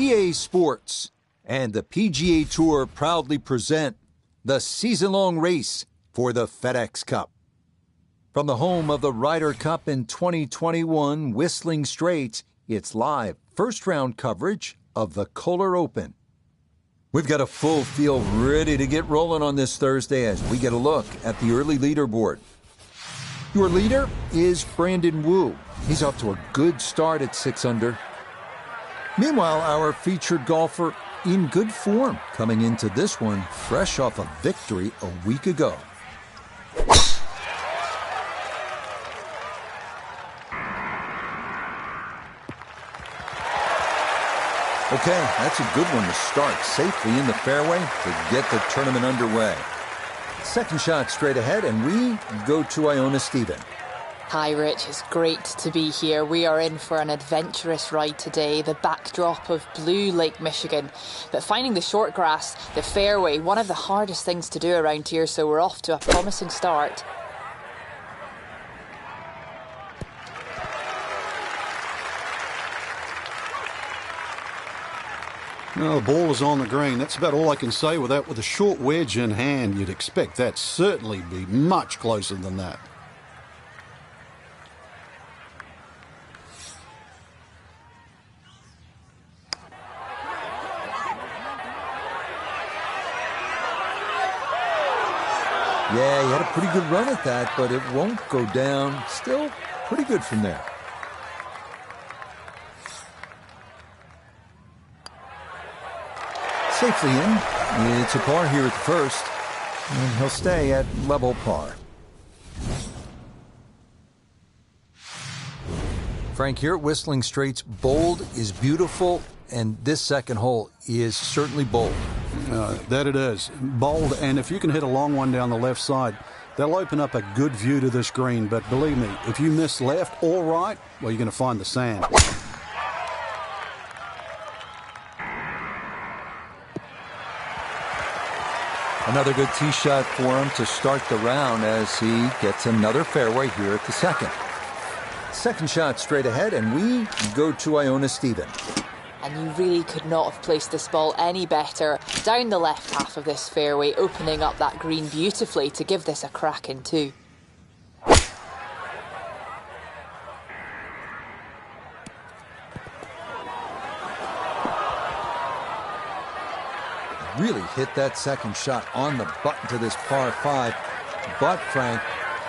EA Sports and the PGA Tour proudly present the season-long race for the FedEx Cup. From the home of the Ryder Cup in 2021, Whistling Straits, it's live first-round coverage of the Kohler Open. We've got a full field ready to get rolling on this Thursday as we get a look at the early leaderboard. Your leader is Brandon Wu. He's off to a good start at 6 under. Meanwhile, our featured golfer in good form coming into this one fresh off a victory a week ago. Okay, that's a good one to start safely in the fairway to get the tournament underway. Second shot straight ahead, and we go to Iona Stephen. Hi Rich, it's great to be here. We are in for an adventurous ride today, the backdrop of blue Lake Michigan. But finding the short grass, the fairway, one of the hardest things to do around here, so we're off to a promising start. No, the ball is on the green. That's about all I can say with that. With a short wedge in hand, you'd expect that certainly be much closer than that. Yeah, he had a pretty good run at that, but it won't go down. Still pretty good from there. Safely in. It's a par here at the first, and he'll stay at level par. Frank, here at Whistling Straits, bold is beautiful, and this second hole is certainly bold. That it is. Bold, and if you can hit a long one down the left side, that'll open up a good view to this green. But believe me, if you miss left or right, well, you're going to find the sand. Another good tee shot for him to start the round as he gets another fairway here at the second. Second shot straight ahead, and we go to Iona Stephen. And you really could not have placed this ball any better. Down the left half of this fairway, opening up that green beautifully to give this a crack in two. Really hit that second shot on the button to this par 5, but Frank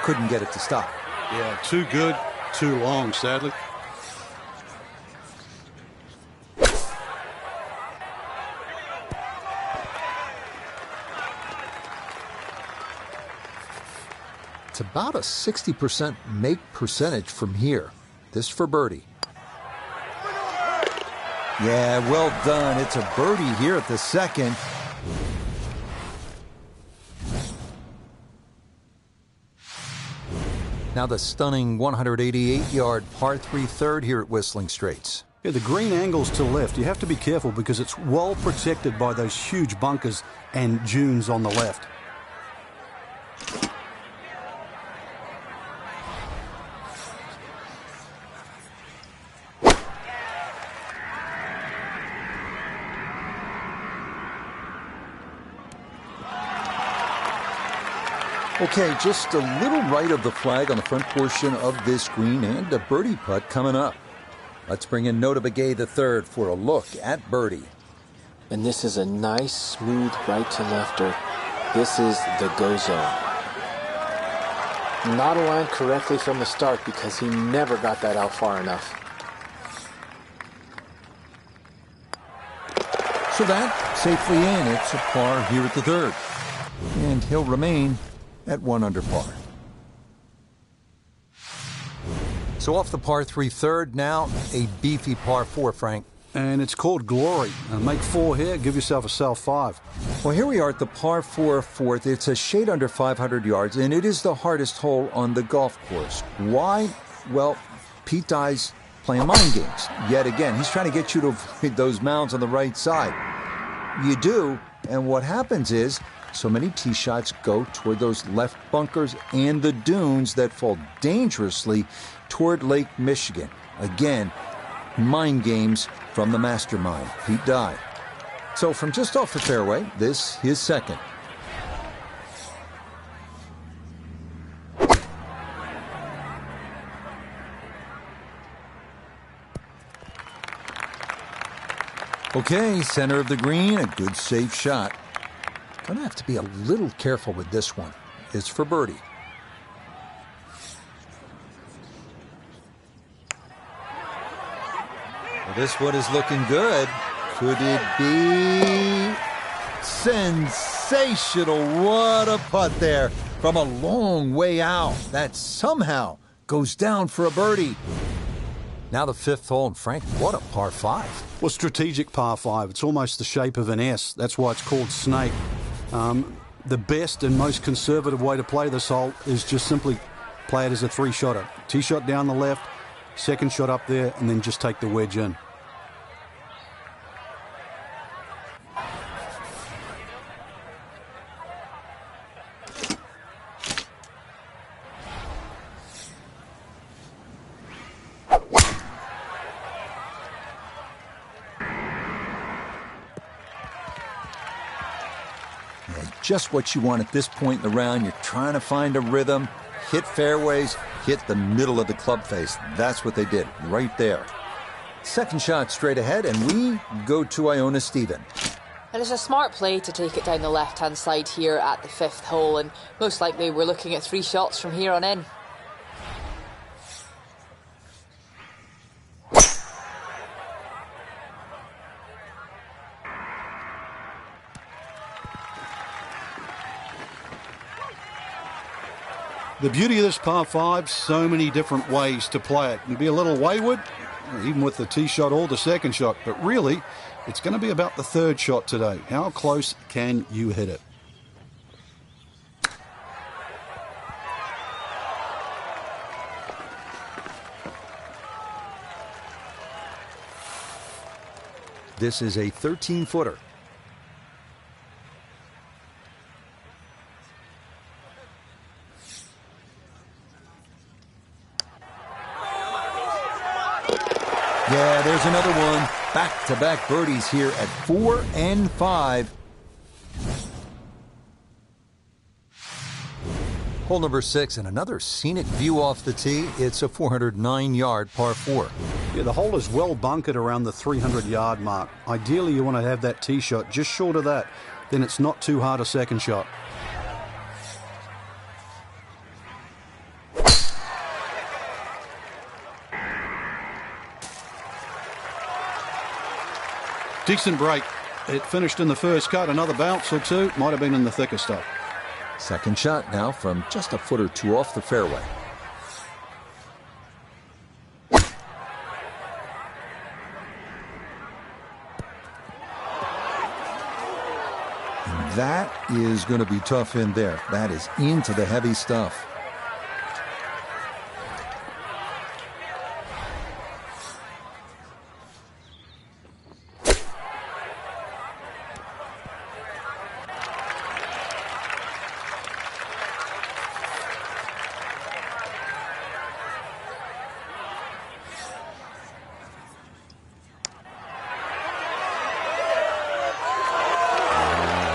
couldn't get it to stop. Yeah, too good, too long, sadly. It's about a 60% make percentage from here. This for birdie. Yeah, well done. It's a birdie here at the second. Now the stunning 188-yard par 3 third here at Whistling Straits. Yeah, the green angles to left. You have to be careful because it's well protected by those huge bunkers and dunes on the left. Okay, just a little right of the flag on the front portion of this green and a birdie putt coming up. Let's bring in Nota Begay III for a look at birdie. And this is a nice, smooth right to lefter. This is the go zone. Not aligned correctly from the start because he never got that out far enough. So that, safely in, it's a par here at the third. And he'll remain at 1 under par. So off the par 3 third, now a beefy par 4, Frank. And it's called Glory. Make 4 here, give yourself a self 5. Well, here we are at the par 4 fourth. It's a shade under 500 yards, and it is the hardest hole on the golf course. Why? Well, Pete Dye's playing mind games. Yet again, he's trying to get you to avoid those mounds on the right side. You do, and what happens is so many tee shots go toward those left bunkers and the dunes that fall dangerously toward Lake Michigan. Again, mind games from the mastermind, Pete Dye. So from just off the fairway, this his second. Okay, center of the green, a good safe shot. Gonna have to be a little careful with this one. It's for birdie. Well, this one is looking good. Could it be sensational? What a putt there from a long way out. That somehow goes down for a birdie. Now the fifth hole, and Frank, what a par 5. Well, strategic par 5. It's almost the shape of an S. That's why it's called snake. The best and most conservative way to play this hole is just simply play it as a 3-shotter. Tee shot down the left, second shot up there, and then just take the wedge in. Just what you want at this point in the round. You're trying to find a rhythm, hit fairways, hit the middle of the club face. That's what they did right there. Second shot straight ahead, and we go to Iona Stephen. And it's a smart play to take it down the left-hand side here at the fifth hole, and most likely we're looking at 3 shots from here on in. The beauty of this par 5, so many different ways to play it. You can be a little wayward, even with the tee shot or the second shot, but really, it's going to be about the third shot today. How close can you hit it? This is a 13-footer. Yeah, there's another one. Back-to-back birdies here at 4 and 5. Hole number 6, and another scenic view off the tee. It's a 409-yard par 4. Yeah, the hole is well bunkered around the 300-yard mark. Ideally, you want to have that tee shot just short of that. Then it's not too hard a second shot. Decent break. It finished in the first cut. Another bounce or two. Might have been in the thicker stuff. Second shot now from just a foot or two off the fairway. And that is going to be tough in there. That is into the heavy stuff.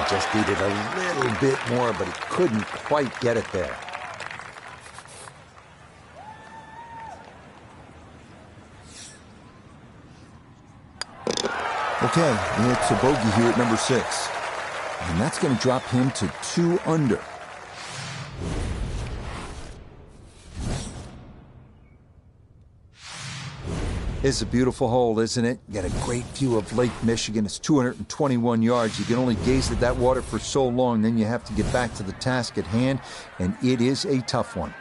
Just needed a little bit more, but he couldn't quite get it there. Okay, it's a bogey here at number 6. And that's going to drop him to 2 under. It's a beautiful hole, isn't it? You got a great view of Lake Michigan. It's 221 yards. You can only gaze at that water for so long, then you have to get back to the task at hand, and it is a tough one.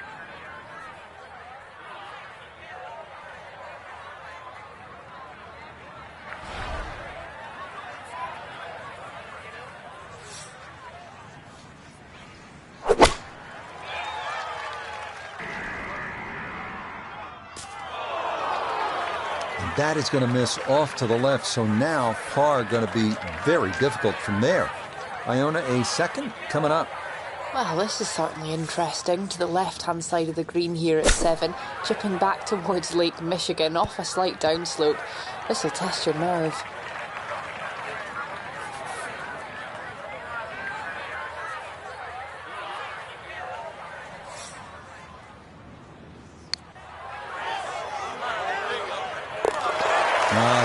That is going to miss off to the left, so now par going to be very difficult from there. Iona, a second coming up. Well, this is certainly interesting. To the left-hand side of the green here at 7, chipping back towards Lake Michigan off a slight downslope. This will test your nerve.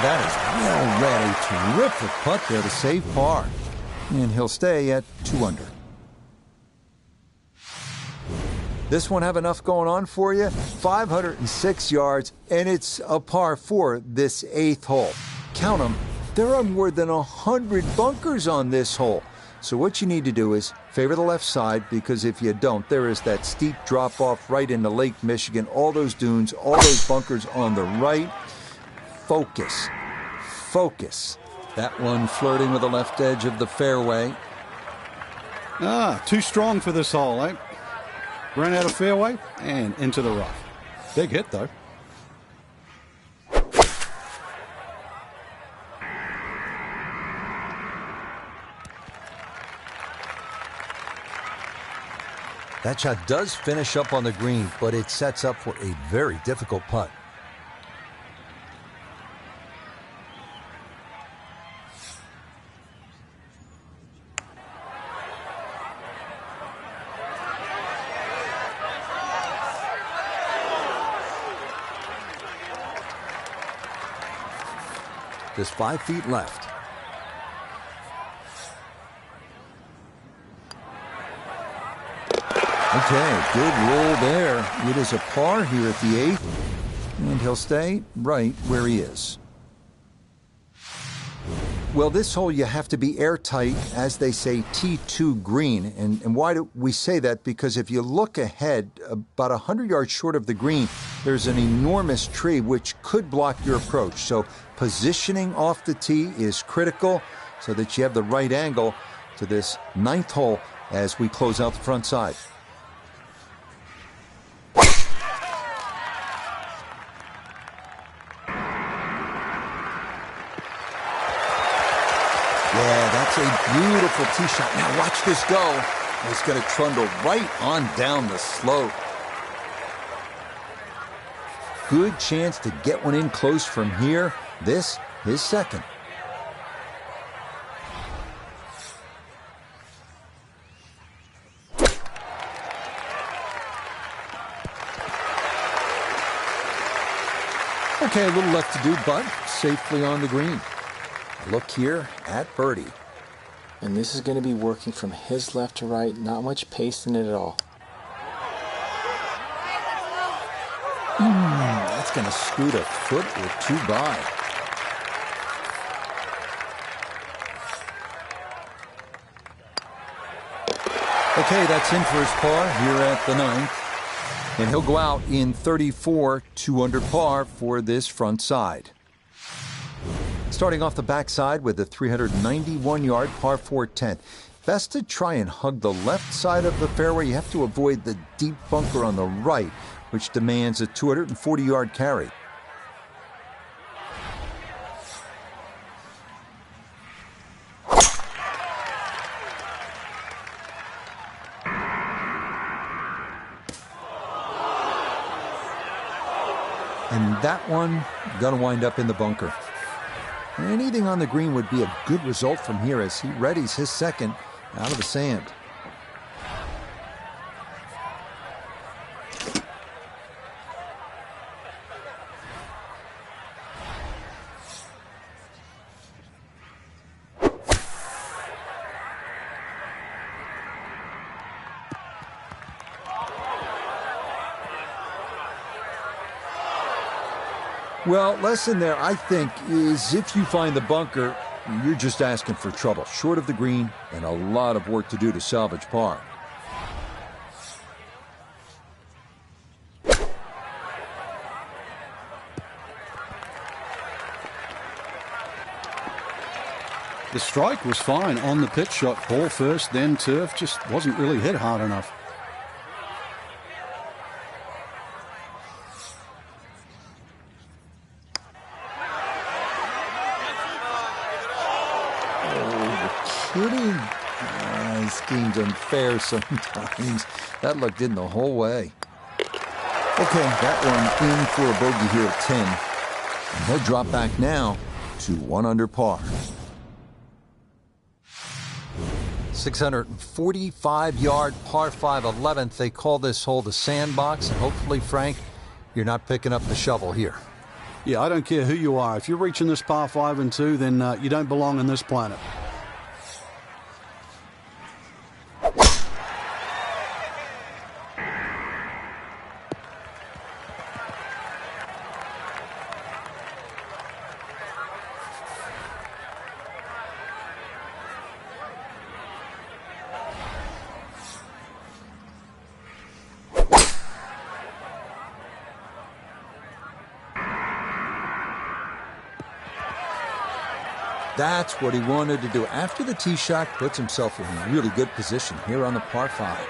That is well read. A terrific putt there to save par. And he'll stay at 2 under. This one have enough going on for you? 506 yards, and it's a par 4 this 8th hole. Count them, there are more than 100 bunkers on this hole. So what you need to do is favor the left side, because if you don't, there is that steep drop-off right into Lake Michigan, all those dunes, all those bunkers on the right. Focus. Focus. That one flirting with the left edge of the fairway. Too strong for this hole, eh? Ran out of fairway and into the rough. Big hit, though. That shot does finish up on the green, but it sets up for a very difficult putt. Just 5 feet left. Okay, good roll there. It is a par here at the 8th, and he'll stay right where he is. Well, this hole you have to be airtight, as they say, T2 green. And why do we say that? Because if you look ahead, about 100 yards short of the green, there's an enormous tree which could block your approach. So positioning off the tee is critical so that you have the right angle to this 9th hole as we close out the front side. Yeah, that's a beautiful tee shot. Now watch this go. It's going to trundle right on down the slope. Good chance to get one in close from here. This, his second. Okay, a little left to do, but safely on the green. Look here at birdie. And this is going to be working from his left to right. Not much pace in it at all. That's going to scoot a foot or 2 by. Okay, that's in for his par here at the 9th. And he'll go out in 34, 2 under par for this front side. Starting off the backside with a 391-yard par 4 10th. Best to try and hug the left side of the fairway. You have to avoid the deep bunker on the right, which demands a 240-yard carry. And that one gonna wind up in the bunker. Anything on the green would be a good result from here as he readies his second out of the sand. Well, lesson there, I think, is if you find the bunker, you're just asking for trouble. Short of the green and a lot of work to do to salvage par. The strike was fine on the pitch shot. Ball first, then turf. Just wasn't really hit hard enough. Kidding? This game's unfair sometimes. That looked in the whole way. Okay, that one in for a bogey here at 10. And he'll drop back now to 1 under par. 645-yard par 5 11th. They call this hole the sandbox, and hopefully, Frank, you're not picking up the shovel here. Yeah, I don't care who you are. If you're reaching this par 5 and 2, then you don't belong on this planet. That's what he wanted to do. After the tee shot, puts himself in a really good position here on the par 5.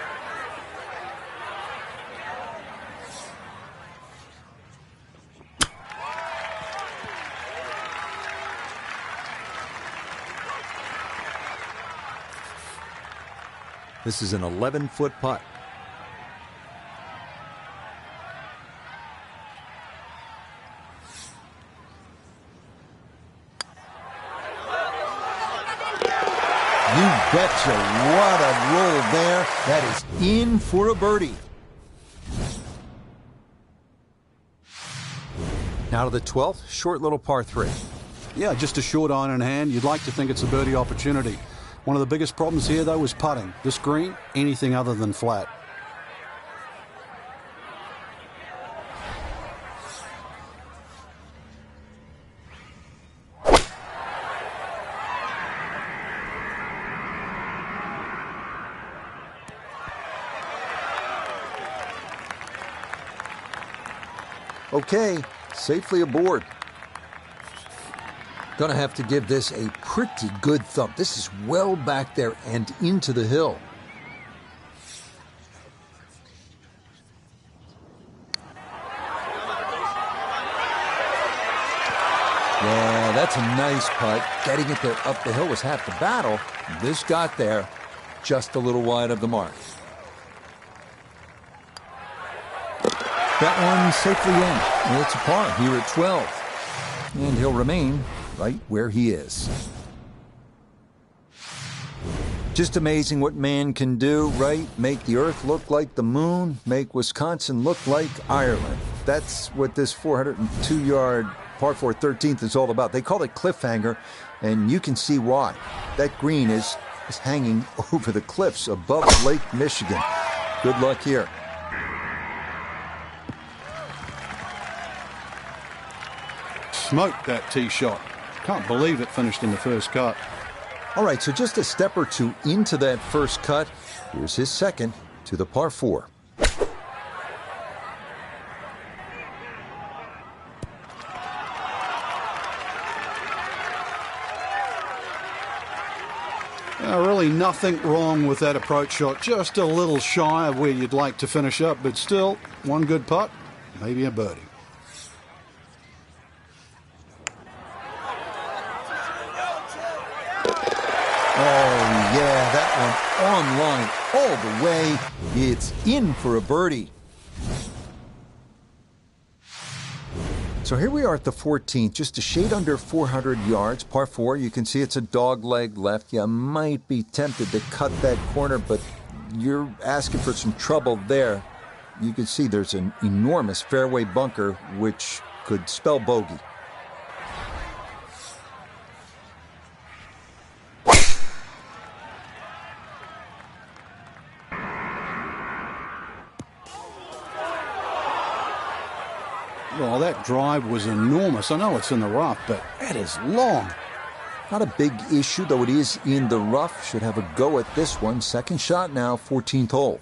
This is an 11-foot putt. You betcha, what a roll there. That is in for a birdie. Now to the 12th, short little par 3. Yeah, just a short iron in hand. You'd like to think it's a birdie opportunity. One of the biggest problems here, though, is putting. This green, anything other than flat. Okay, safely aboard. Gonna have to give this a pretty good thump. This is well back there and into the hill. Yeah, that's a nice putt. Getting it there up the hill was half the battle. This got there just a little wide of the mark. That one safely in. It's a par here at 12. And he'll remain right where he is. Just amazing what man can do, right? Make the earth look like the moon, make Wisconsin look like Ireland. That's what this 402-yard par 4 13th is all about. They call it cliffhanger, and you can see why. That green is hanging over the cliffs above Lake Michigan. Good luck here. Smoked that tee shot. Can't believe it finished in the first cut. All right, so just a step or two into that first cut. Here's his second to the par 4. Really nothing wrong with that approach shot. Just a little shy of where you'd like to finish up, but still, one good putt, maybe a birdie. Oh, yeah, that one on line all the way. It's in for a birdie. So here we are at the 14th, just a shade under 400 yards, par 4. You can see it's a dog leg left. You might be tempted to cut that corner, but you're asking for some trouble there. You can see there's an enormous fairway bunker, which could spell bogey. Well, that drive was enormous. I know it's in the rough, but that is long. Not a big issue, though it is in the rough. Should have a go at this one. Second shot now, 14th hole.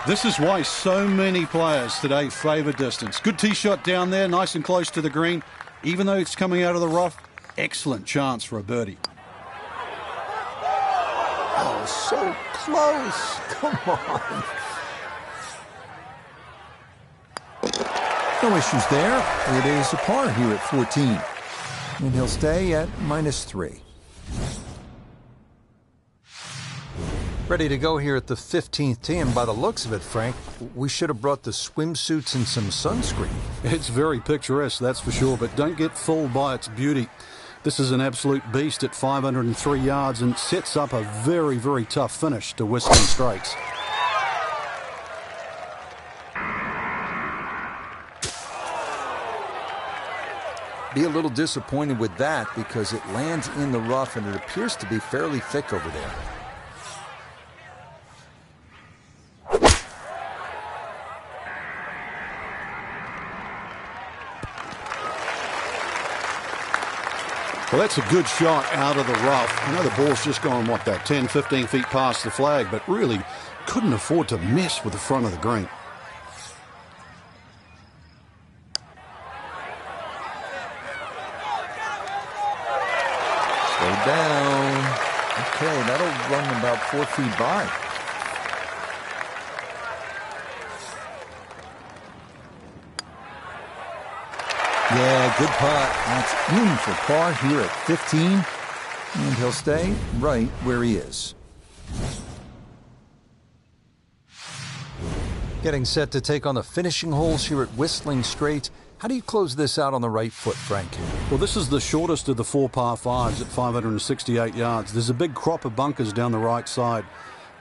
This is why so many players today favor distance. Good tee shot down there, nice and close to the green. Even though it's coming out of the rough, excellent chance for a birdie. Oh, so close. Come on. No issues there. It is a par here at 14. And he'll stay at -3. Ready to go here at the 15th tee, and by the looks of it, Frank, we should have brought the swimsuits and some sunscreen. It's very picturesque, that's for sure, but don't get fooled by its beauty. This is an absolute beast at 503 yards and sets up a very, very tough finish to Whistling Straits. Be a little disappointed with that because it lands in the rough and it appears to be fairly thick over there. Well, that's a good shot out of the rough. I know the ball's just gone, what, that 10, 15 feet past the flag, but really couldn't afford to mess with the front of the green. Slow down. Okay, that'll run about 4 feet by. Yeah, good putt. That's in for par here at 15. And he'll stay right where he is. Getting set to take on the finishing holes here at Whistling Straits. How do you close this out on the right foot, Frank? Well, this is the shortest of the 4 par 5s at 568 yards. There's a big crop of bunkers down the right side.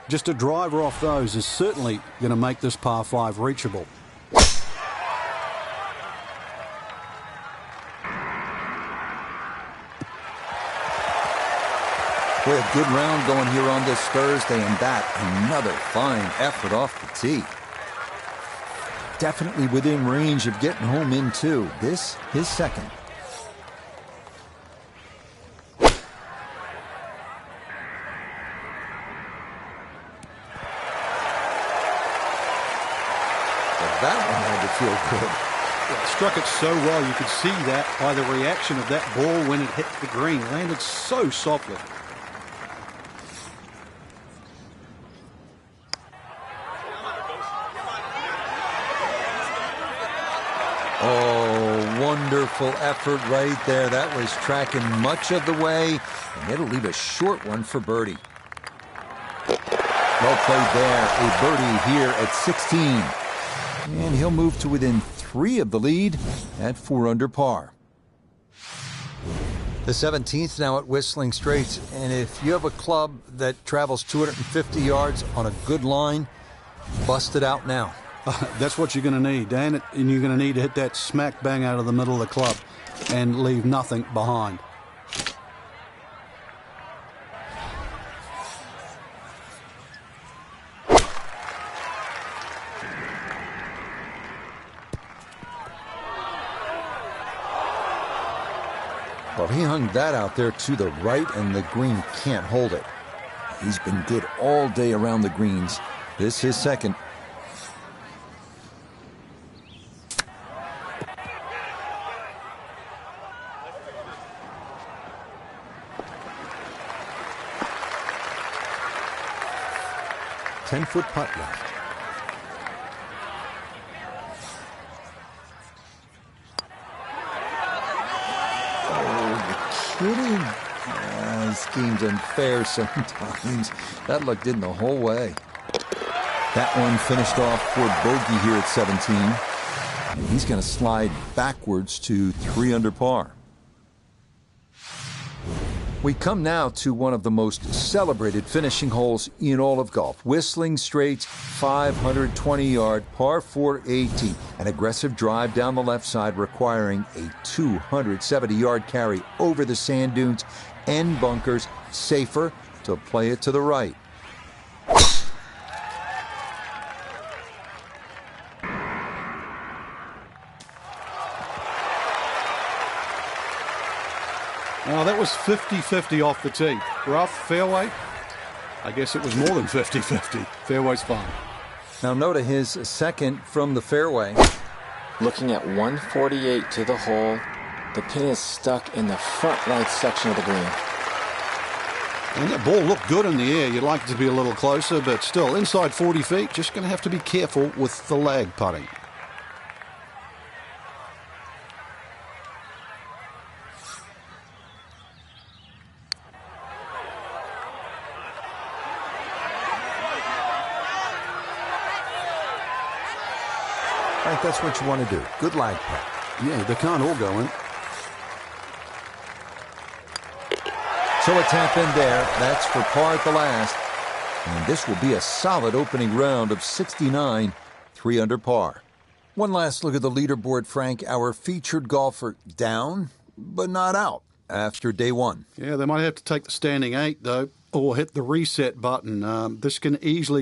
Just a driver off those is certainly going to make this par 5 reachable. Boy, a good round going here on this Thursday, and that another fine effort off the tee. Definitely within range of getting home in two. This, his second. That one had to feel good. It struck it so well, you could see that by the reaction of that ball when it hit the green. Landed so softly. Oh, wonderful effort right there. That was tracking much of the way, and it'll leave a short one for birdie. Well played there. A birdie here at 16. And he'll move to within 3 of the lead at 4 under par. The 17th now at Whistling Straits, and if you have a club that travels 250 yards on a good line, bust it out now. That's what you're going to need, Dan, and you're going to need to hit that smack bang out of the middle of the club and leave nothing behind. Well, he hung that out there to the right, and the green can't hold it. He's been good all day around the greens. This his second. Ten-foot putt left. Kidding? This game's unfair sometimes. That luck didn't the whole way. That one finished off for bogey here at 17. And he's going to slide backwards to 3 under par. We come now to one of the most celebrated finishing holes in all of golf. Whistling Straits, 520-yard par 4 18. An aggressive drive down the left side requiring a 270-yard carry over the sand dunes and bunkers. Safer to play it to the right. Now, that was 50-50 off the tee. Rough, fairway. I guess it was more than 50-50. Fairway's fine. Now note his second from the fairway. Looking at 148 to the hole, the pin is stuck in the front right section of the green. And that ball looked good in the air. You'd like it to be a little closer, but still, inside 40 feet, just going to have to be careful with the lag putting. Frank, that's what you want to do. Good lag putt. Yeah, they can't all go in. So a tap in there. That's for par at the last. And this will be a solid opening round of 69, 3 under par. One last look at the leaderboard, Frank. Our featured golfer down, but not out after day one. Yeah, they might have to take the standing 8, though, or hit the reset button. This can easily